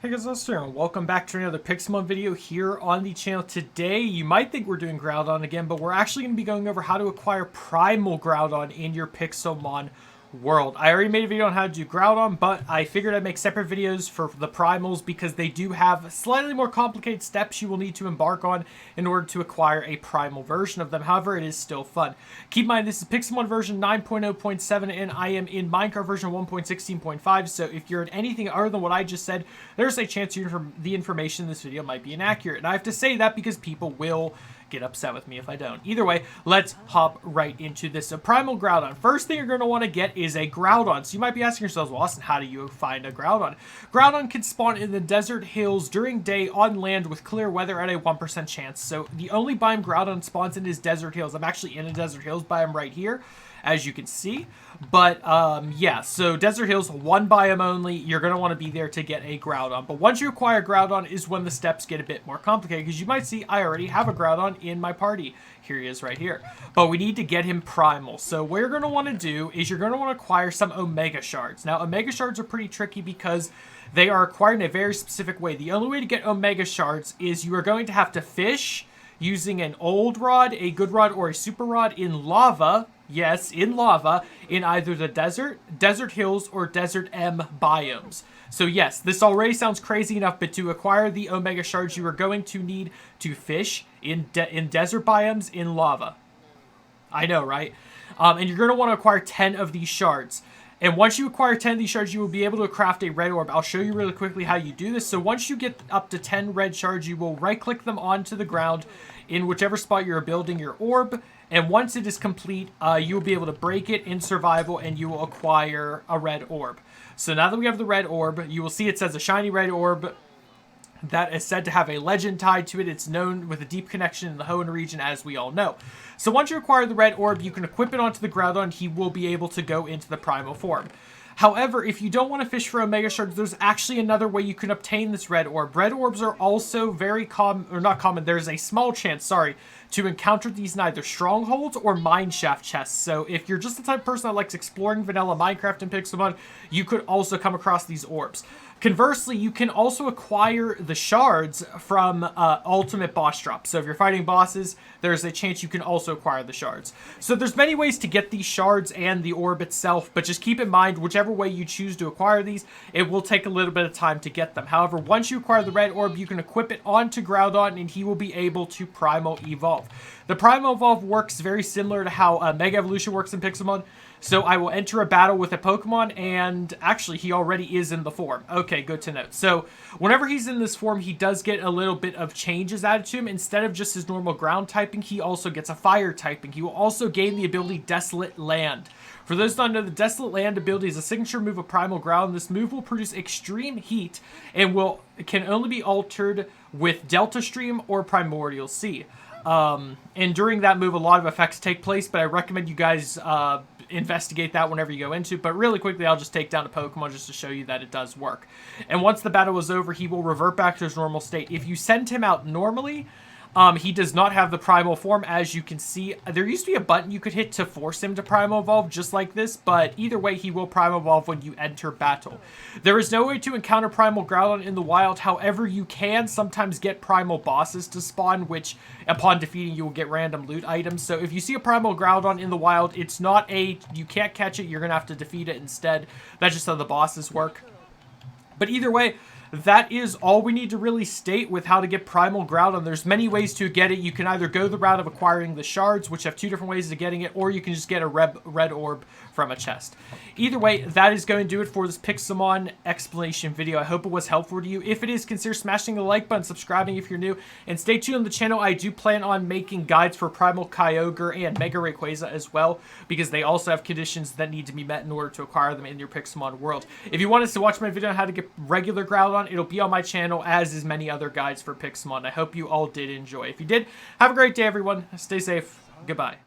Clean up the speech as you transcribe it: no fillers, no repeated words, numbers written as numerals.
Hey guys, it's Austin, and welcome back to another Pixelmon video here on the channel. Today, you might think we're doing Groudon again, but we're actually going to be going over how to acquire Primal Groudon in your Pixelmon world. I already made a video on how to do Groudon, but I figured I'd make separate videos for the Primals because they do have slightly more complicated steps you will need to embark on in order to acquire a Primal version of them. However, it is still fun. Keep in mind, this is Pixelmon version 9.0.7, and I am in Minecraft version 1.16.5, so if you're in anything other than what I just said, there's a chance the information in this video might be inaccurate. And I have to say that because people will get upset with me if I don't. Either way, let's hop right into this. So Primal Groudon. First thing you're going to want to get is a Groudon. So you might be asking yourselves, well, Austin, how do you find a Groudon? Groudon can spawn in the desert hills during day on land with clear weather at a 1% chance. So the only biome Groudon spawns in is desert hills. I'm actually in a desert hills biome right here, as you can see. But yeah, so desert hills, one biome only. You're going to want to be there to get a Groudon. But once you acquire Groudon is when the steps get a bit more complicated, because you might see I already have a Groudon in my party. Here he is right here. But we need to get him primal. So what you're going to want to do is you're going to want to acquire some Omega Shards. Now, Omega Shards are pretty tricky because they are acquired in a very specific way. The only way to get Omega Shards is you are going to have to fish using an old rod, a good rod, or a super rod in lava. Yes, in lava, in either the desert, desert hills, or desert M biomes. So yes, this already sounds crazy enough, but to acquire the Omega Shards, you are going to need to fish in desert biomes in lava. I know, right? And you're going to want to acquire 10 of these shards. And once you acquire 10 of these shards, you will be able to craft a Red Orb. I'll show you really quickly how you do this. So once you get up to 10 red shards, you will right-click them onto the ground in whichever spot you're building your orb. And once it is complete, you will be able to break it in survival and you will acquire a Red Orb. So now that we have the Red Orb, you will see it says a shiny Red Orb that is said to have a legend tied to it. It's known with a deep connection in the Hoenn region, as we all know. So once you acquire the Red Orb, you can equip it onto the Groudon. He will be able to go into the primal form. However, if you don't want to fish for Omega Shards, there's actually another way you can obtain this Red Orb. Red Orbs are also very common, or not common, there's a small chance, sorry, to encounter these in either strongholds or mineshaft chests. So if you're just the type of person that likes exploring vanilla Minecraft and Pixelmon, you could also come across these orbs. Conversely, you can also acquire the shards from ultimate boss drops. So if you're fighting bosses, there's a chance you can also acquire the shards. So there's many ways to get these shards and the orb itself, but just keep in mind, whichever way you choose to acquire these, it will take a little bit of time to get them. However, once you acquire the Red Orb, you can equip it onto Groudon and he will be able to Primal Evolve. The Primal Evolve works very similar to how Mega Evolution works in Pixelmon. So I will enter a battle with a Pokemon, and actually he already is in the form. Okay, good to know. So whenever he's in this form, he does get a little bit of changes added to him. Instead of just his normal ground typing, he also gets a fire typing. He will also gain the ability Desolate Land. For those who don't know, the Desolate Land ability is a signature move of Primal Groudon. This move will produce extreme heat and can only be altered with Delta Stream or Primordial Sea. And during that move, a lot of effects take place, but I recommend you guys investigate that whenever you go into it. But really quickly, I'll just take down a Pokemon just to show you that it does work. And once the battle is over, he will revert back to his normal state. If you send him out normally, he does not have the primal form, as you can see. There used to be a button you could hit to force him to primal evolve, just like this, but either way, he will primal evolve when you enter battle. There is no way to encounter Primal Groudon in the wild. However, you can sometimes get primal bosses to spawn, which upon defeating, you will get random loot items. So if you see a Primal Groudon in the wild, it's not you can't catch it, you're going to have to defeat it instead. That's just how the bosses work. But either way, that is all we need to really state with how to get Primal Groudon. There's many ways to get it. You can either go the route of acquiring the shards, which have two different ways of getting it, or you can just get a Red Orb from a chest. Either way, that is going to do it for this Pixelmon explanation video. I hope it was helpful to you. If it is, consider smashing the like button, subscribing if you're new, and stay tuned on the channel. I do plan on making guides for Primal Kyogre and Mega Rayquaza as well, because they also have conditions that need to be met in order to acquire them in your Pixelmon world. If you want us to watch my video on how to get regular Groudon, it'll be on my channel, as is many other guides for Pixelmon. I hope you all did enjoy. If you did, have a great day, everyone. Stay safe. Goodbye.